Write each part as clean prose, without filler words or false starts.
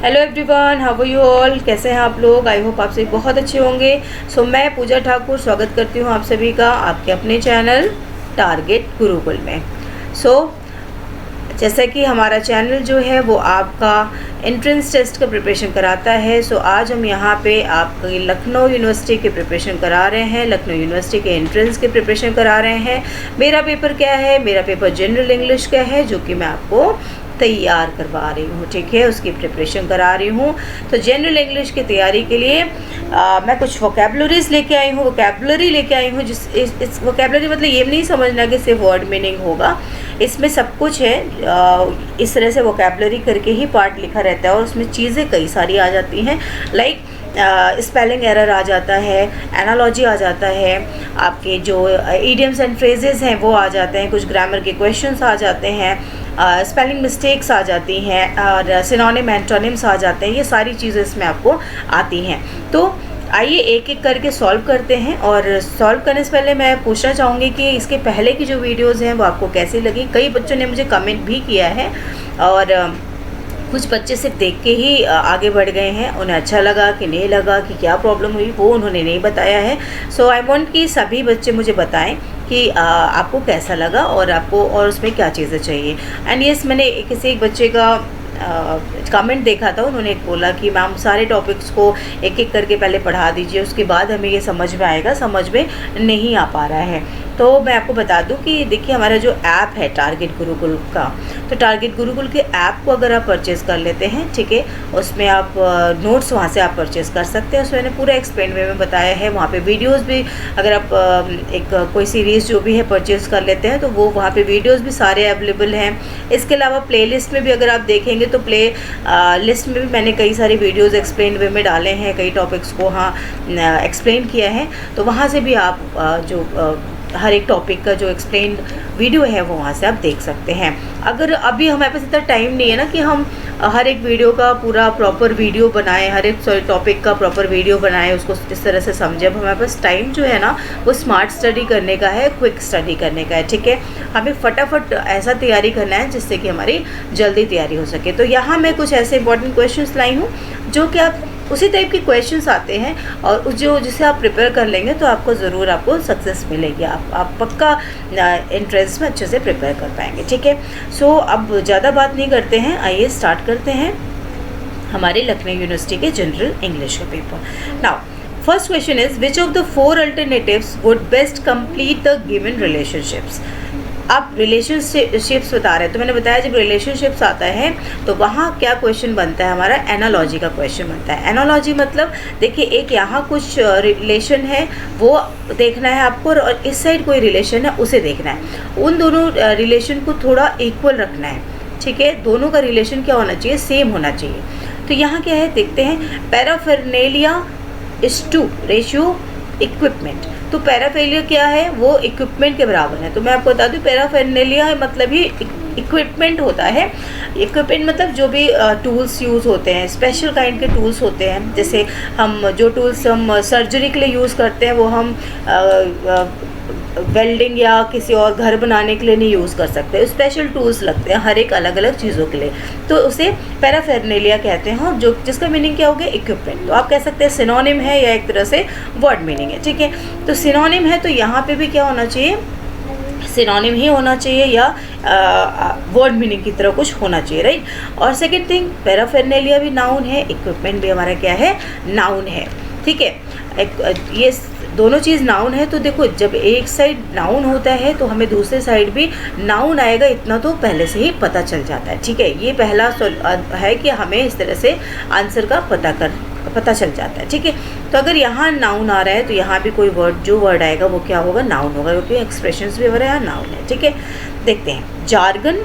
Hello everyone, how are you all. कैसे हैं आप लोग? आई होप आप सभी बहुत अच्छे होंगे। मैं पूजा ठाकुर स्वागत करती हूँ आप सभी का आपके अपने चैनल टारगेट गुरुकुल में। जैसा कि हमारा चैनल जो है वो आपका एंट्रेंस टेस्ट का प्रिपरेशन कराता है। आज हम यहाँ पे आपके लखनऊ यूनिवर्सिटी के प्रिपरेशन करा रहे हैं, लखनऊ यूनिवर्सिटी के एंट्रेंस के प्रिपरेशन करा रहे हैं। मेरा पेपर क्या है? मेरा पेपर जनरल इंग्लिश का है, जो कि मैं आपको तैयार करवा रही हूँ, ठीक है, उसकी प्रिपरेशन करा रही हूँ। तो जनरल इंग्लिश की तैयारी के लिए मैं कुछ वोकेबलरीज लेके आई हूँ, वोकेबलरी लेके आई हूँ। इस वोकेबलरी मतलब ये नहीं समझना कि सिर्फ वर्ड मीनिंग होगा, इसमें सब कुछ है। इस तरह से वोकेबलरी करके ही पार्ट लिखा रहता है और उसमें चीज़ें कई सारी आ जाती हैं। लाइक स्पेलिंग एरर आ जाता है, एनालॉजी आ जाता है, आपके जो इडियम्स एंड फ्रेजेस हैं वो आ जाते हैं, कुछ ग्रामर के क्वेश्चंस आ जाते हैं, स्पेलिंग मिस्टेक्स आ जाती हैं और सिनोनिम एंटोनिम्स आ जाते हैं। ये सारी चीज़ें इसमें आपको आती हैं। तो आइए एक एक करके सॉल्व करते हैं। और सॉल्व करने से पहले मैं पूछना चाहूँगी कि इसके पहले की जो वीडियोज़ हैं वो आपको कैसी लगी। कई बच्चों ने मुझे कमेंट भी किया है और कुछ बच्चे सिर्फ देख के ही आगे बढ़ गए हैं, उन्हें अच्छा लगा कि नहीं लगा, कि क्या प्रॉब्लम हुई वो उन्होंने नहीं बताया है। आई वांट कि सभी बच्चे मुझे बताएं कि आपको कैसा लगा और आपको और उसमें क्या चीज़ें चाहिए। एंड यस, मैंने किसी एक बच्चे का कमेंट देखा था, उन्होंने बोला कि मैम सारे टॉपिक्स को एक एक करके पहले पढ़ा दीजिए, उसके बाद हमें ये समझ में आएगा, समझ में नहीं आ पा रहा है। तो मैं आपको बता दूं कि देखिए हमारा जो ऐप है टारगेट गुरुकुल का, तो टारगेट गुरुकुल के ऐप को अगर आप परचेज़ कर लेते हैं, ठीक है, उसमें आप नोट्स वहाँ से आप परचेज़ कर सकते हैं। उसमें मैंने पूरा एक्सप्लेन वे में बताया है। वहाँ पे वीडियोस भी, अगर आप एक कोई सीरीज़ जो भी है परचेज़ कर लेते हैं तो वो वहाँ पे वीडियोस भी सारे अवेलेबल हैं। इसके अलावा प्ले लिस्ट में भी अगर आप देखेंगे तो प्ले लिस्ट में भी मैंने कई सारे वीडियोज़ एक्सप्लेन वे में डाले हैं, कई टॉपिक्स को हाँ एक्सप्लेन किया है। तो वहाँ से भी आप जो हर एक टॉपिक का जो एक्सप्लेन वीडियो है वो वहाँ से आप देख सकते हैं। अगर अभी हमारे पास इतना टाइम नहीं है ना कि हम हर एक वीडियो का पूरा प्रॉपर वीडियो बनाएं, हर एक टॉपिक का प्रॉपर वीडियो बनाएं, उसको इस तरह से समझें। अब हमारे पास टाइम जो है ना वो स्मार्ट स्टडी करने का है, क्विक स्टडी करने का है, ठीक है। हमें फटाफट ऐसा तैयारी करना है जिससे कि हमारी जल्दी तैयारी हो सके। तो यहाँ मैं कुछ ऐसे इंपॉर्टेंट क्वेश्चंस लाई हूँ जो कि आप उसी टाइप के क्वेश्चंस आते हैं और जिसे आप प्रिपेयर कर लेंगे तो आपको ज़रूर आपको सक्सेस मिलेगी। आप पक्का एंट्रेंस में अच्छे से प्रिपेयर कर पाएंगे, ठीक है। अब ज़्यादा बात नहीं करते हैं, आइए स्टार्ट करते हैं हमारे लखनऊ यूनिवर्सिटी के जनरल इंग्लिश का paper. Now first question is which of the 4 alternatives would best complete the given relationships. आप रिलेशनशिप्स बता रहे हैं, तो मैंने बताया जब रिलेशनशिप्स आता है तो वहाँ क्या क्वेश्चन बनता है हमारा, एनालॉजी का क्वेश्चन बनता है। एनालॉजी मतलब देखिए एक यहाँ कुछ रिलेशन है वो देखना है आपको और इस साइड कोई रिलेशन है उसे देखना है। उन दोनों रिलेशन को थोड़ा इक्वल रखना है, ठीक है। दोनों का रिलेशन क्या होना चाहिए, सेम होना चाहिए। तो यहाँ क्या है देखते हैं, पैराफेरनेलिया इज टू रेशियो इक्विपमेंट। तो पैराफेलिया क्या है, वो इक्विपमेंट के बराबर है। तो मैं आपको बता दूं पैराफेरनेलिया मतलब ही इक्विपमेंट होता है। इक्विपमेंट मतलब जो भी टूल्स यूज़ होते हैं, स्पेशल काइंड के टूल्स होते हैं। जैसे हम जो टूल्स हम सर्जरी के लिए यूज़ करते हैं वो हम वेल्डिंग या किसी और घर बनाने के लिए नहीं यूज़ कर सकते। स्पेशल टूल्स लगते हैं हर एक अलग अलग चीज़ों के लिए, तो उसे पैराफेरनेलिया कहते हैं। और जो जिसका मीनिंग क्या हो गया, इक्विपमेंट। तो आप कह सकते हैं सिनोनिम है या एक तरह से वर्ड मीनिंग है, ठीक है। तो सिनोनिम है तो यहाँ पे भी क्या होना चाहिए, सिनोनिम ही होना चाहिए या वर्ड मीनिंग की तरह कुछ होना चाहिए, राइट। और सेकेंड थिंग, पैराफेरनेलिया भी नाउन है, इक्विपमेंट भी हमारा क्या है, नाउन है, ठीक है। ये दोनों चीज़ नाउन है। तो देखो जब एक साइड नाउन होता है तो हमें दूसरे साइड भी नाउन आएगा, इतना तो पहले से ही पता चल जाता है, ठीक है। ये पहला है कि हमें इस तरह से आंसर का पता चल जाता है, ठीक है। तो अगर यहाँ नाउन आ रहा है तो यहाँ भी कोई वर्ड, जो वर्ड आएगा वो क्या होगा, नाउन होगा, क्योंकि एक्सप्रेशंस भी हमारे यहाँ नाउन है, ठीक है। देखते हैं jargon,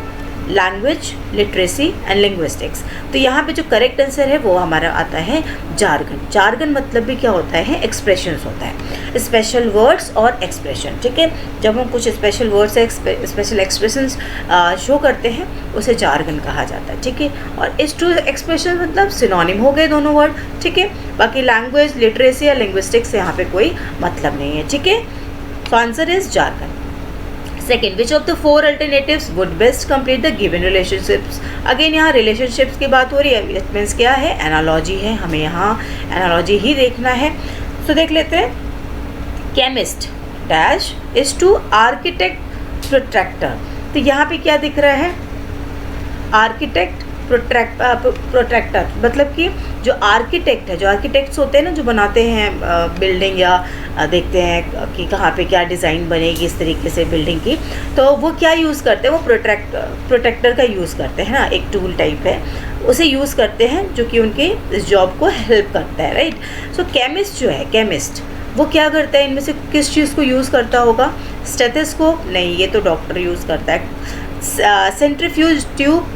language, literacy and linguistics. तो यहाँ पे जो करेक्ट आंसर है वो हमारा आता है जार्गन। जार्गन मतलब भी क्या होता है, एक्सप्रेशंस होता है, स्पेशल वर्ड्स और एक्सप्रेशन, ठीक है। जब हम कुछ special words special expressions show करते हैं उसे जार्गन कहा जाता है, ठीक है। और इस टू एक्सप्रेशन मतलब सिनोनिम हो गए दोनों वर्ड, ठीक है। बाकी लैंग्वेज, लिटरेसी या लिंग्विस्टिक्स यहाँ पे कोई मतलब नहीं है, ठीक है। तो answer is jargon. Second, which of the four alternatives would best complete the given relationships. Again यहाँ रिलेशनशिप्स की बात हो रही है, इट मीन्स क्या है, एनालॉजी है, हमें यहाँ एनालॉजी ही देखना है। तो देख लेते हैं, chemist dash is to architect protractor. तो यहाँ पे क्या दिख रहा है, आर्किटेक्ट प्रोट्रैक्टर, मतलब कि जो आर्किटेक्ट है, जो आर्किटेक्ट्स होते हैं ना, जो बनाते हैं बिल्डिंग या देखते हैं कि कहाँ पे क्या डिज़ाइन बनेगी इस तरीके से बिल्डिंग की, तो वो क्या यूज़ करते हैं, वो प्रोटेक्टर का यूज़ करते हैं ना, एक टूल टाइप है, उसे यूज़ करते हैं जो कि उनके इस जॉब को हेल्प करता है, राइट। सो केमिस्ट जो है, केमिस्ट वो क्या करता है, इनमें से किस चीज़ को यूज़ करता होगा, स्टेथोस्कोप नहीं, ये तो डॉक्टर यूज़ करता है। सेंट्रीफ्यूज ट्यूब,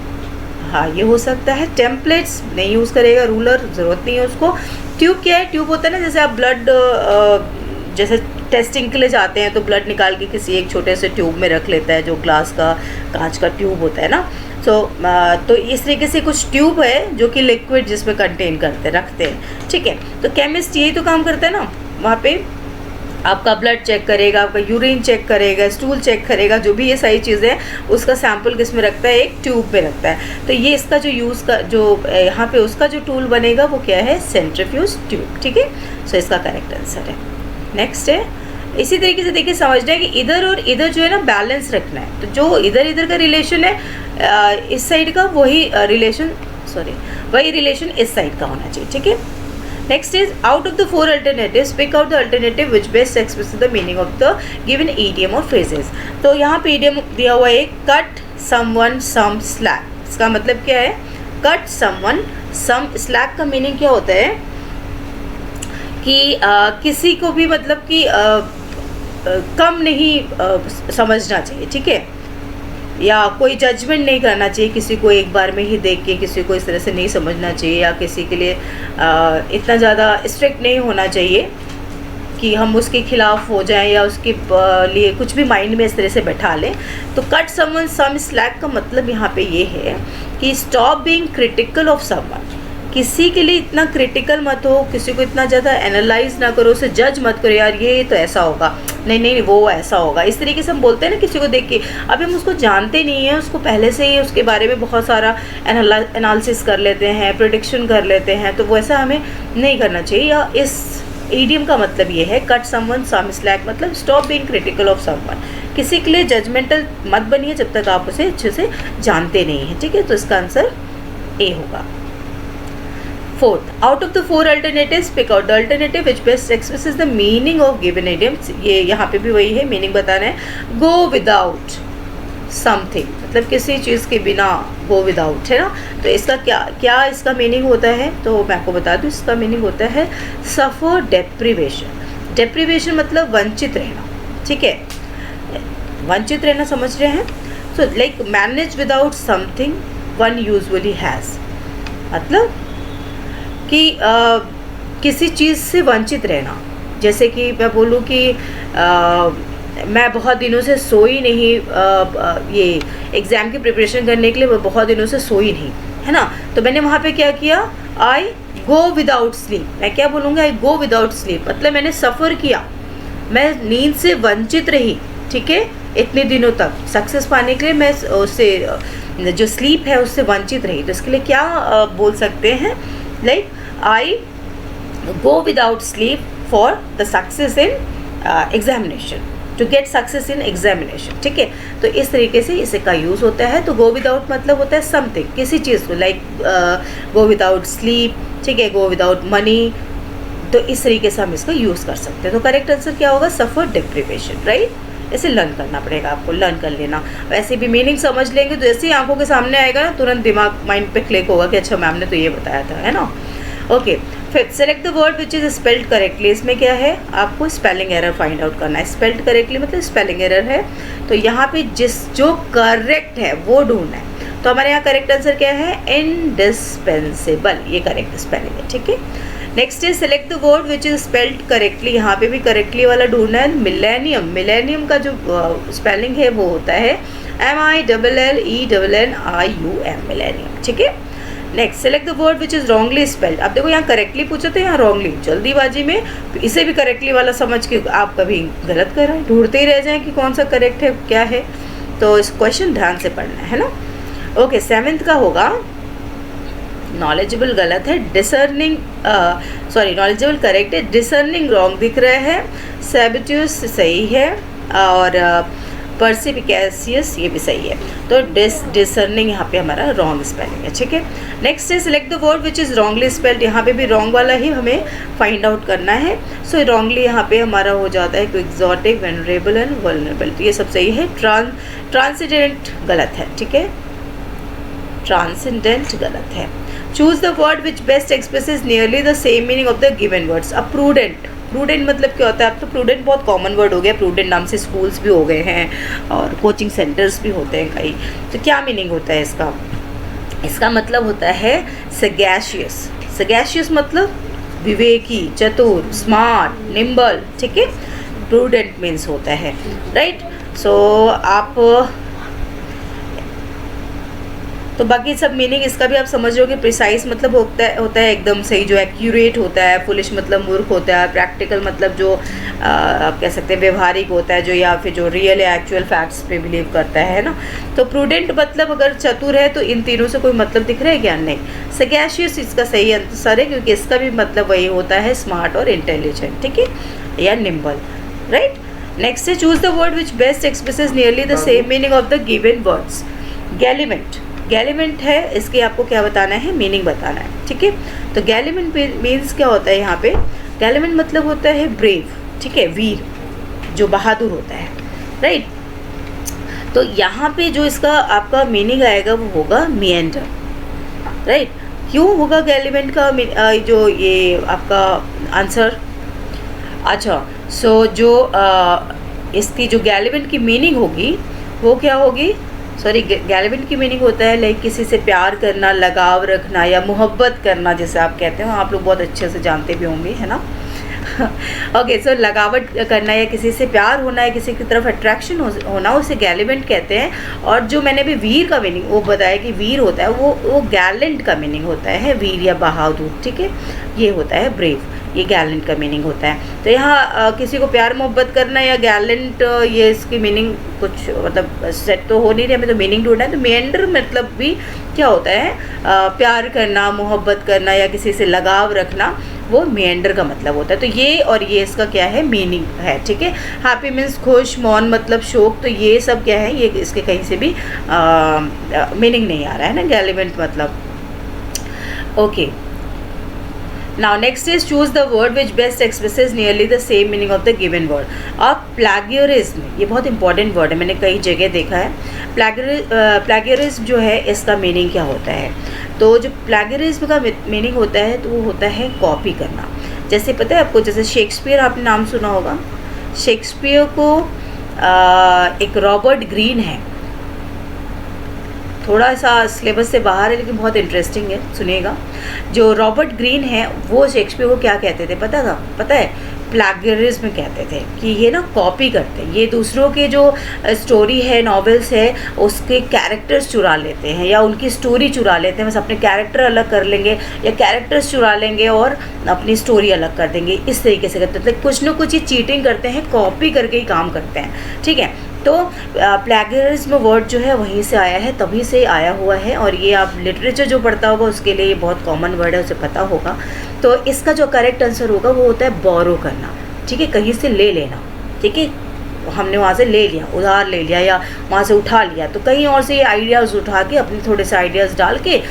हाँ ये हो सकता है। टेम्पलेट्स नहीं यूज़ करेगा, रूलर ज़रूरत नहीं है उसको। ट्यूब क्या है, ट्यूब होता है ना, जैसे आप ब्लड जैसे टेस्टिंग के लिए जाते हैं तो ब्लड निकाल के किसी एक छोटे से ट्यूब में रख लेता है, जो ग्लास का कांच का ट्यूब होता है ना। तो इस तरीके से कुछ ट्यूब है जो कि लिक्विड जिसमें कंटेन करते रखते हैं, ठीक है। तो केमिस्ट यही तो काम करता है ना, वहाँ पे आपका ब्लड चेक करेगा, आपका यूरिन चेक करेगा, स्टूल चेक करेगा, जो भी ये सारी चीज़ें उसका सैंपल किस में रखता है, एक ट्यूब में रखता है। तो ये इसका जो यूज़ का जो यहाँ पे उसका जो टूल बनेगा वो क्या है, सेंट्रीफ्यूज ट्यूब, ठीक है। सो इसका करेक्ट आंसर है। नेक्स्ट है, इसी तरीके से देखिए समझना है कि इधर और इधर जो है ना बैलेंस रखना है। तो जो इधर इधर का रिलेशन है इस साइड का वही रिलेशन इस साइड का होना चाहिए, ठीक है। Next is, out of the four alternatives, pick out the alternative which best expresses the meaning of the given idiom or phrases. तो यहाँ पे idiom दिया हुआ है cut someone some slack। इसका मतलब क्या है, cut someone some slack का मीनिंग क्या होता है कि किसी को भी मतलब कि कम नहीं समझना चाहिए, ठीक है, या कोई जजमेंट नहीं करना चाहिए किसी को एक बार में ही देख के, किसी को इस तरह से नहीं समझना चाहिए, या किसी के लिए इतना ज़्यादा स्ट्रिक्ट नहीं होना चाहिए कि हम उसके खिलाफ हो जाएं या उसके लिए कुछ भी माइंड में इस तरह से बैठा लें। तो कट समवन सम स्लैक का मतलब यहाँ पे ये है कि stop being critical of someone. किसी के लिए इतना क्रिटिकल मत हो, किसी को इतना ज़्यादा एनालाइज ना करो, उसे जज मत करो, यार ये तो ऐसा होगा, नहीं वो ऐसा होगा, इस तरीके से हम बोलते हैं ना किसी को देख के। अभी हम उसको जानते नहीं हैं, उसको पहले से ही उसके बारे में बहुत सारा एनालिसिस कर लेते हैं, प्रेडिक्शन कर लेते हैं, तो वो ऐसा हमें नहीं करना चाहिए। या इस ईडियम का मतलब ये है कट समवन सम स्लैक, मतलब stop being critical of someone. किसी के लिए जजमेंटल मत बनिए जब तक आप उसे अच्छे से जानते नहीं हैं, ठीक है। तो इसका आंसर ए होगा। Fourth, out of the four alternatives, pick out the alternative which best expresses the meaning of given idioms। ये यहाँ पे भी वही है, मीनिंग बताना है। Go without समथिंग, मतलब किसी चीज़ के बिना, गो विदाउट है ना। तो इसका क्या इसका मीनिंग होता है, तो मैं आपको बता दूँ, इसका मीनिंग होता है सफ़र डेप्रीवेशन। डेप्रीवेशन मतलब वंचित रहना, ठीक है, वंचित रहना, समझ रहे हैं। So like manage without something one usually has, मतलब कि किसी चीज़ से वंचित रहना। जैसे कि मैं बोलूँ कि मैं बहुत दिनों से सोई नहीं, ये एग्ज़ाम की प्रिपरेशन करने के लिए मैं बहुत दिनों से सोई नहीं, है ना। तो मैंने वहाँ पे क्या किया, आई गो विदाउट स्लीप। मैं क्या बोलूँगा, आई गो विदाउट स्लीप, मतलब मैंने सफ़र किया, मैं नींद से वंचित रही, ठीक है, इतने दिनों तक। सक्सेस पाने के लिए मैं उससे जो स्लीप है उससे वंचित रही। तो इसके लिए क्या बोल सकते हैं, like I go without sleep for the success in examination, to get success in examination, ठीक है। तो इस तरीके से इसे का यूज़ होता है। तो गो विदाउट मतलब होता है समथिंग, किसी चीज़ को, लाइक गो विदाउट स्लीप, ठीक है, गो विदाउट मनी। तो इस तरीके से हम इसका यूज़ कर सकते हैं। तो करेक्ट आंसर क्या होगा, सफ़र डिप्रीवेशन, राइट। इसे लर्न करना पड़ेगा आपको, लर्न कर लेना। वैसे भी मीनिंग समझ लेंगे तो जैसे ही आंखों के सामने आएगा ना, तुरंत दिमाग माइंड पे क्लिक होगा कि अच्छा मैम ने तो ये बताया था, है ना। Okay, fifth, select the word which is spelled correctly. इसमें क्या है, आपको स्पेलिंग एरर फाइंड आउट करना है। स्पेल्ड करेक्टली मतलब स्पेलिंग एरर है, तो यहाँ पे जो करेक्ट है वो ढूंढना है। तो हमारे यहाँ करेक्ट आंसर क्या है, इंडिस्पेंसेबल, ये करेक्ट स्पेलिंग है, ठीक है। Next is select the word which is spelled correctly. यहाँ पे भी करेक्टली वाला ढूंढना है। मिलेनियम, मिलेनियम का जो स्पेलिंग है वो होता है MILLENNIUM, मिलेनियम, ठीक है। Next, select the word which is wrongly spelled. अब देखो यहाँ करेक्टली पूछा था, यहाँ रॉन्गली, जल्दीबाजी में इसे भी करेक्टली वाला समझ के आप कभी गलत कर रहे हैं, ढूंढते ही रह जाएं कि कौन सा करेक्ट है क्या है। तो इस क्वेश्चन ध्यान से पढ़ना है ना। ओके, 7th का होगा नॉलेजेबल गलत है, डिसर्निंग नॉलेजेबल करेक्ट है, डिसर्निंग रॉन्ग दिख रहा है, सैबिट्यूस सही है और परसिपिकेसियस ये भी सही है। तो डिसर्निंग यहाँ पे हमारा रॉन्ग स्पेलिंग है, ठीक है। नेक्स्ट है select the word which is wrongly spelled. यहाँ पे भी रॉन्ग वाला ही हमें फाइंड आउट करना है। सो रॉन्गली यहाँ पे हमारा हो जाता है एक्सोटिक, वेनरेबल एंड वल्नरेबल, तो ये सब सही है। ट्रांसिडेंट गलत है, ठीक है, ट्रांसेंडेंट गलत है। Choose the word which best expresses nearly the same meaning of the given words. अब प्रूडेंट, प्रूडेंट मतलब क्या होता है? अब तो प्रूडेंट बहुत कॉमन वर्ड हो गया, प्रूडेंट नाम से स्कूल्स भी हो गए हैं और कोचिंग सेंटर्स भी होते हैं कई। तो क्या मीनिंग होता है इसका? इसका मतलब होता है सगैशियस। सगैशियस मतलब विवेकी, चतुर, स्मार्ट, निम्बल, ठीक है। प्रूडेंट मीन्स होता है, राइट। सो आप तो बाकी सब मीनिंग इसका भी आप समझ रहे हो कि प्रिसाइज मतलब होता है एकदम सही, जो एक्यूरेट होता है। फुलिश मतलब मूर्ख होता है। प्रैक्टिकल मतलब जो आप कह सकते हैं व्यवहारिक होता है, जो या फिर जो रियल या एक्चुअल फैक्ट्स पे बिलीव करता है ना। तो प्रूडेंट मतलब अगर चतुर है तो इन तीनों से कोई मतलब दिख रहा है क्या? नहीं। सगैशियस इसका सही आंसर है क्योंकि इसका भी मतलब वही होता है, स्मार्ट और इंटेलिजेंट, ठीक है, या निम्बल, राइट। नेक्स्ट है choose the word which best expresses nearly the same meaning of the given words. गैलीमेंट, गैलीमेंट है, इसके आपको क्या बताना है? मीनिंग बताना है, ठीक है। तो गैलीमेंट मीन्स क्या होता है यहाँ पे? गैलीमेंट मतलब होता है ब्रेव, ठीक है, वीर, जो बहादुर होता है, राइट। तो यहाँ पे जो इसका आपका मीनिंग आएगा वो होगा मिएंडर, राइट। क्यों होगा गैलीमेंट का जो ये आपका आंसर? अच्छा, सो जो इसकी जो गैलीमेंट की मीनिंग होगी वो क्या होगी? सॉरी, गैलीमेंट की मीनिंग होता है लाइक किसी से प्यार करना, लगाव रखना या मोहब्बत करना, जैसे आप कहते हो। आप लोग बहुत अच्छे से जानते भी होंगे, है ना। ओके, सो लगावट करना या किसी से प्यार होना या किसी की तरफ अट्रैक्शन होना, उसे गैलीमेंट कहते हैं। और जो मैंने अभी वीर का मीनिंग वो बताया कि वीर होता है वो गैलेंट का मीनिंग होता है, वीर या बहादुर, ठीक है। ये होता है ब्रेव, ये गैलेंट का मीनिंग होता है। तो यहाँ किसी को प्यार मोहब्बत करना या गैलेंट, ये इसकी मीनिंग कुछ मतलब सेट तो हो नहीं रही, हमें तो मीनिंग ढूंढना है। तो मेंडर मतलब भी क्या होता है? प्यार करना, मोहब्बत करना या किसी से लगाव रखना, वो मेंडर का मतलब होता है। तो ये और ये इसका क्या है? मीनिंग है, ठीक है। हैप्पी मीन्स खुश, मौन मतलब शोक। तो ये सब क्या है? ये इसके कहीं से भी मीनिंग नहीं आ रहा है ना, गैलीमेंट मतलब। Okay, now next is choose the word which best expresses nearly the same meaning of the given word. अब प्लैगियरिज्म, ये बहुत इंपॉर्टेंट वर्ड है, मैंने कई जगह देखा है। प्लैगियरिज्म जो है इसका मीनिंग क्या होता है? तो जो प्लैगियरिज्म का मीनिंग होता है तो वो होता है कॉपी करना। जैसे पता है आपको, जैसे शेक्सपियर आपने नाम सुना होगा। शेक्सपियर को एक रॉबर्ट ग्रीन है, थोड़ा सा सिलेबस से बाहर है लेकिन बहुत इंटरेस्टिंग है, सुनिएगा। जो रॉबर्ट ग्रीन है वो शेक्सपियर को क्या कहते थे पता है? प्लैगियरिज्म कहते थे, कि ये ना कॉपी करते हैं, ये दूसरों के जो स्टोरी है, नॉवेल्स है, उसके कैरेक्टर्स चुरा लेते हैं या उनकी स्टोरी चुरा लेते हैं। बस अपने कैरेक्टर अलग कर लेंगे या कैरेक्टर्स चुरा लेंगे और अपनी स्टोरी अलग कर देंगे, इस तरीके से करते थे। कुछ ना कुछ ये चीटिंग करते हैं, कॉपी करके ही काम करते हैं, ठीक है। तो प्लैगियरिज्म वर्ड जो है वहीं से आया है, तभी से आया हुआ है। और ये आप लिटरेचर जो पढ़ता होगा उसके लिए ये बहुत कॉमन वर्ड है, उसे पता होगा। तो इसका जो करेक्ट आंसर होगा वो होता है बोरो करना, ठीक है, कहीं से ले लेना, ठीक है। हमने वहाँ से ले लिया, उधार ले लिया या वहाँ से उठा लिया, तो कहीं और से ये आइडियाज़ उठा के अपने थोड़े से आइडियाज़ डाल के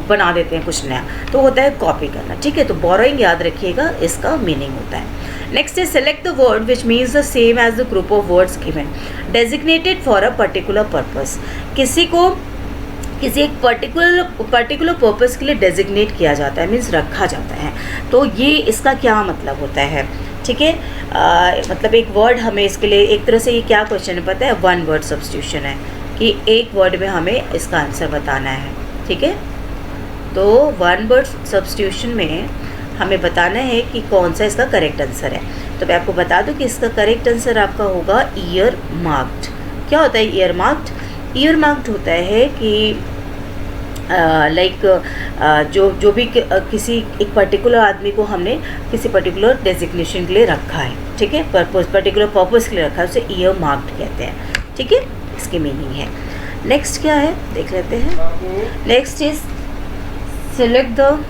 बना देते हैं कुछ नया, तो होता है कॉपी करना, ठीक है। तो बोरोइंग याद रखिएगा, इसका मीनिंग होता है। Next is select the word which means the same as the group of words given, designated for a particular purpose. किसी एक पर्टिकुलर पर्पस के लिए डेजिग्नेट किया जाता है, मीन्स रखा जाता है। तो ये इसका क्या मतलब होता है, ठीक है। मतलब एक वर्ड हमें इसके लिए, एक तरह से ये क्या क्वेश्चन है पता है? वन वर्ड सब्स्टिट्यूशन है, कि एक वर्ड में हमें इसका आंसर बताना है, ठीक है। तो वन वर्ड सब्स्टिट्यूशन में हमें बताना है कि कौन सा इसका करेक्ट आंसर है। तो मैं आपको बता दूं कि इसका करेक्ट आंसर आपका होगा ईयर मार्क्ड। क्या होता है ईयर मार्क्ड? ईयर मार्क्ड होता है कि लाइक जो भी किसी एक पर्टिकुलर आदमी को हमने किसी पर्टिकुलर डेजिग्नेशन के लिए रखा है, ठीक है, पर्टिकुलर पर्पस के लिए रखा है, उसे ईयर मार्क्ड कहते हैं, ठीक है, इसकी मीनिंग है। नेक्स्ट क्या है देख लेते हैं। Next is select the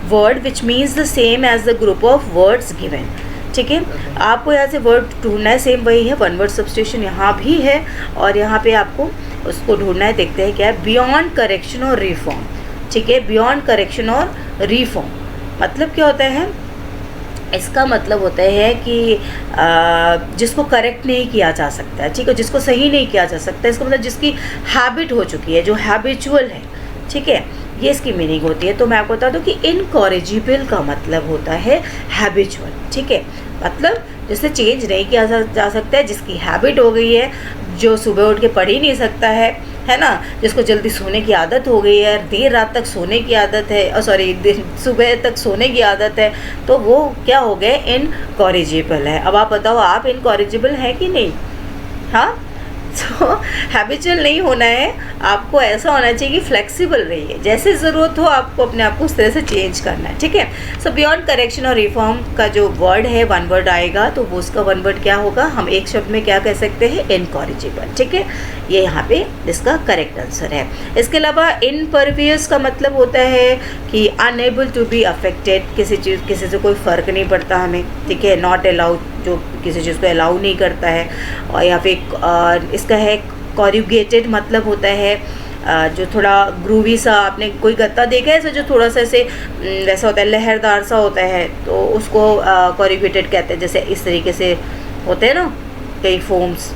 word which means the same as the group of words given, ठीक है। आपको यहाँ से वर्ड ढूंढना है, सेम वही है, वन वर्ड सब्स्टिट्यूशन यहाँ भी है और यहाँ पे आपको उसको ढूंढना है। देखते हैं क्या है, बियॉन्ड करेक्शन और रिफॉर्म, ठीक है। बियॉन्ड करेक्शन और रिफॉर्म मतलब क्या होता है, इसका मतलब होता है कि जिसको करेक्ट नहीं किया जा सकता है, ठीक है, जिसको सही नहीं किया जा सकता, इसका मतलब जिसकी हैबिट हो चुकी है, जो हैबिचुअल है, ठीक है, ये इसकी मीनिंग होती है। तो मैं आपको बता दूं कि इनकॉरिजिबल का मतलब होता है हैबिचुअल, ठीक है, मतलब जिससे चेंज नहीं किया जा सकता है, जिसकी हैबिट हो गई है, जो सुबह उठ के पढ़ ही नहीं सकता है ना, जिसको जल्दी सोने की आदत हो गई है, देर रात तक सोने की आदत है, सुबह तक सोने की आदत है, तो वो क्या हो गए, इनकॉरिजिबल है। अब आप बताओ, आप इनकॉरिजिबल हैं कि नहीं? हाँ, तो हैबिचुअल नहीं होना है, आपको ऐसा होना चाहिए कि फ्लेक्सिबल रहिए, जैसे ज़रूरत हो आपको अपने आप को उस तरह से चेंज करना है, ठीक है। सो बियॉन्ड करेक्शन और रिफॉर्म का जो वर्ड है, वन वर्ड आएगा, तो वो उसका वन वर्ड क्या होगा, हम एक शब्द में क्या कह सकते हैं, इनकॉरिजिबल, ठीक है, ये यहाँ पे इसका करेक्ट आंसर है। इसके अलावा इनपरवियस का मतलब होता है कि अनएबल टू बी अफेक्टेड, किसी से कोई फ़र्क नहीं पड़ता हमें, ठीक है। नॉट अलाउड, जो किसी चीज़ को अलाउ नहीं करता है। और या फिर इसका है कॉरुगेटेड, मतलब होता है जो थोड़ा ग्रूवी सा, आपने कोई गत्ता देखा है ऐसा जो थोड़ा सा ऐसे वैसा होता है, लहरदार सा होता है, तो उसको कॉरुगेटेड कहते हैं। जैसे इस तरीके से होते हैं ना कई फोम्स,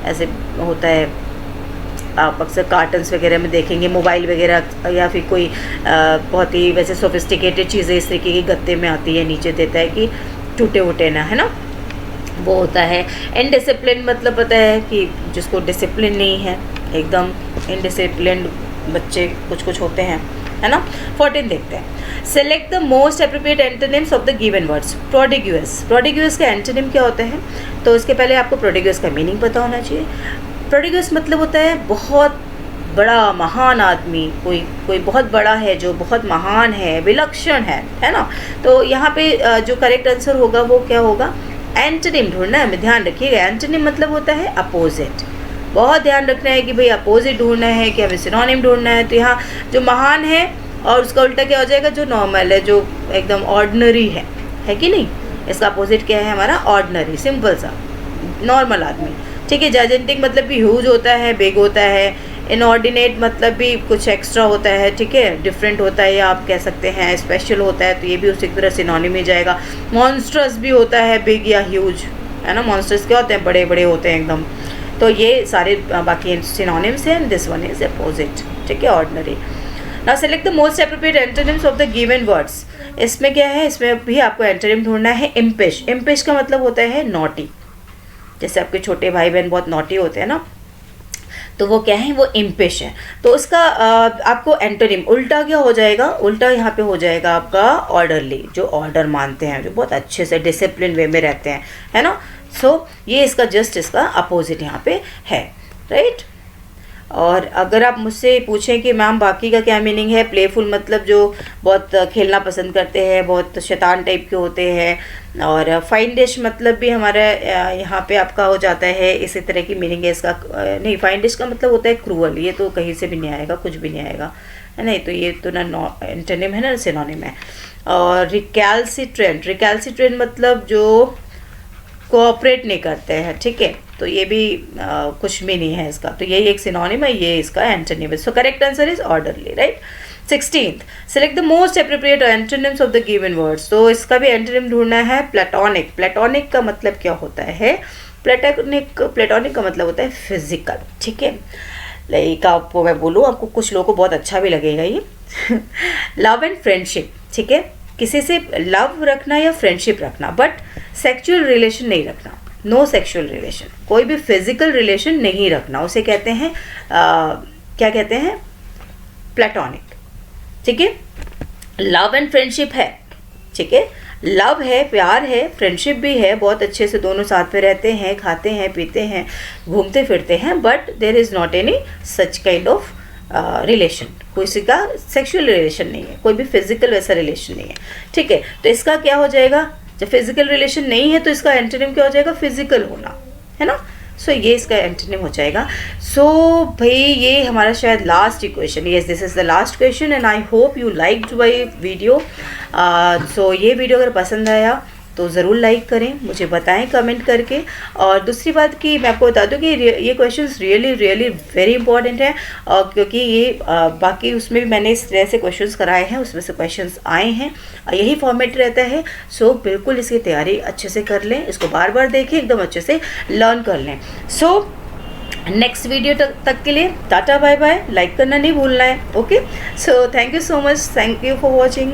ऐसे होता है, आप अक्सर कार्टन्स वगैरह में देखेंगे, मोबाइल वगैरह, या फिर कोई बहुत ही वैसे सोफिस्टिकेटेड चीज़ें इस तरीके के गत्ते में आती है, नीचे देता है कि टूटे वूटे ना, है ना, वो होता है। इनडिसिप्लिन मतलब पता है कि जिसको डिसिप्लिन नहीं है, एकदम इनडिसिप्लिन बच्चे कुछ होते हैं, है ना। 14 देखते हैं। Select the most appropriate antonyms of the given words. Prodigious, prodigious का एंटोनिम क्या होता है, तो इसके पहले आपको प्रोडिग्यूअस का मीनिंग पता होना चाहिए। प्रोडिग्यूअस मतलब होता है बहुत बड़ा, महान आदमी, कोई बहुत बड़ा है, जो बहुत महान है, विलक्षण है ना। तो यहाँ पे जो करेक्ट आंसर होगा वो क्या होगा, एंटोनिम ढूंढना है, ध्यान रखिएगा। एंटोनिम मतलब होता है अपोजिट, बहुत ध्यान रखना है कि भाई अपोजिट ढूंढना है कि हमें सिनोनिम ढूंढना है। तो यहाँ जो महान है और उसका उल्टा क्या हो जाएगा, जो नॉर्मल है, जो एकदम ऑर्डिनरी है कि नहीं, इसका अपोजिट क्या है हमारा, ऑर्डिनरी, सिंपल सा नॉर्मल आदमी, ठीक है। जायजेंटिक मतलब भी ह्यूज होता है, बिग होता है। इनऑर्डिनेट मतलब भी कुछ एक्स्ट्रा होता है, ठीक है, डिफरेंट होता है, या आप कह सकते हैं स्पेशल होता है, तो ये भी उसी तरह सिनोनिम में जाएगा। मॉन्स्ट्रस भी होता है, बिग या ह्यूज, है ना। मॉन्स्टर्स क्या होते हैं, बड़े बड़े होते हैं एकदम। तो ये सारे बाकी सिनोनिम्स हैं, दिस वन इज अपोजिट, ठीक है, ordinary. Now select the most appropriate antonyms of the given words. इसमें क्या है, इसमें भी आपको एंटोनिम ढूंढना है। इम्पिश, इम्पिश का मतलब होता है नॉटी, जैसे आपके छोटे भाई बहन बहुत नॉटी होते हैं ना, तो वो क्या है, वो इम्पिश है। तो उसका आपको एंटोनिम उल्टा क्या हो जाएगा, उल्टा यहाँ पे हो जाएगा आपका ऑर्डरली, जो ऑर्डर मानते हैं, जो बहुत अच्छे से डिसिप्लिन वे में रहते हैं, है ना। सो ये इसका जस्ट इसका अपोजिट यहाँ पे है, राइट। और अगर आप मुझसे पूछें कि मैम बाकी का क्या मीनिंग है, प्लेफुल मतलब जो बहुत खेलना पसंद करते हैं, बहुत शैतान टाइप के होते हैं। और फाइन डिश मतलब भी हमारा यहाँ पे आपका हो जाता है, इसी तरह की मीनिंग है इसका। नहीं, फाइन डिश का मतलब होता है क्रूअल, ये तो कहीं से भी नहीं आएगा, कुछ भी नहीं आएगा, है नहीं, तो ये तो ना एंटोनिम है ना सिनोनिम है। और रिकैल्सिट्रेंट, रिकैल्सिट्रेंट मतलब जो कोऑपरेट नहीं करते हैं, ठीक है, तो ये भी कुछ भी नहीं है इसका, तो यही एक सिनोनिम है, ये इसका एंटोनिम है। So correct answer is orderly, right. 16th, select the most appropriate antonyms of the given words. तो इसका भी एंटोनिम ढूंढना है। प्लेटोनिक, प्लेटोनिक का मतलब क्या होता है, प्लेटोनिक का मतलब होता है फिजिकल, ठीक है। लाइक आपको मैं बोलूँ, आपको कुछ लोगों को बहुत अच्छा भी लगेगा ये लव एंड फ्रेंडशिप, ठीक है, किसी से लव रखना या फ्रेंडशिप रखना, बट सेक्सुअल रिलेशन नहीं रखना, नो सेक्सुअल रिलेशन, कोई भी फिजिकल रिलेशन नहीं रखना, उसे कहते हैं क्या कहते हैं, प्लेटोनिक, ठीक है। लव एंड फ्रेंडशिप है, ठीक है, लव है, प्यार है, फ्रेंडशिप भी है, बहुत अच्छे से दोनों साथ में रहते हैं, खाते हैं, पीते हैं, घूमते फिरते हैं, but there is not any such kind of relation, किसी का सेक्सुअल रिलेशन नहीं है, कोई भी फिजिकल वैसा रिलेशन नहीं है, ठीक है। तो इसका क्या हो जाएगा, जब फिजिकल रिलेशन नहीं है तो इसका एंटोनिम क्या हो जाएगा, फिजिकल होना, है ना। सो ये इसका एंटोनिम हो जाएगा। सो भाई ये हमारा शायद last equation, yes this is the last question and I hope you liked my video. So ये वीडियो अगर पसंद आया तो ज़रूर लाइक करें, मुझे बताएं कमेंट करके। और दूसरी बात कि मैं आपको बता दूं कि ये क्वेश्चंस रियली वेरी इंपॉर्टेंट है, और क्योंकि ये बाकी उसमें भी मैंने इस तरह से क्वेश्चंस कराए हैं, उसमें से क्वेश्चंस आए हैं, यही फॉर्मेट रहता है। सो बिल्कुल इसकी तैयारी अच्छे से कर लें, इसको बार बार देखें, एकदम अच्छे से लर्न कर लें। सो नेक्स्ट वीडियो तक के लिए टाटा बाय बाय, लाइक करना नहीं भूलना है, okay. So thank you so much, thank you for watching.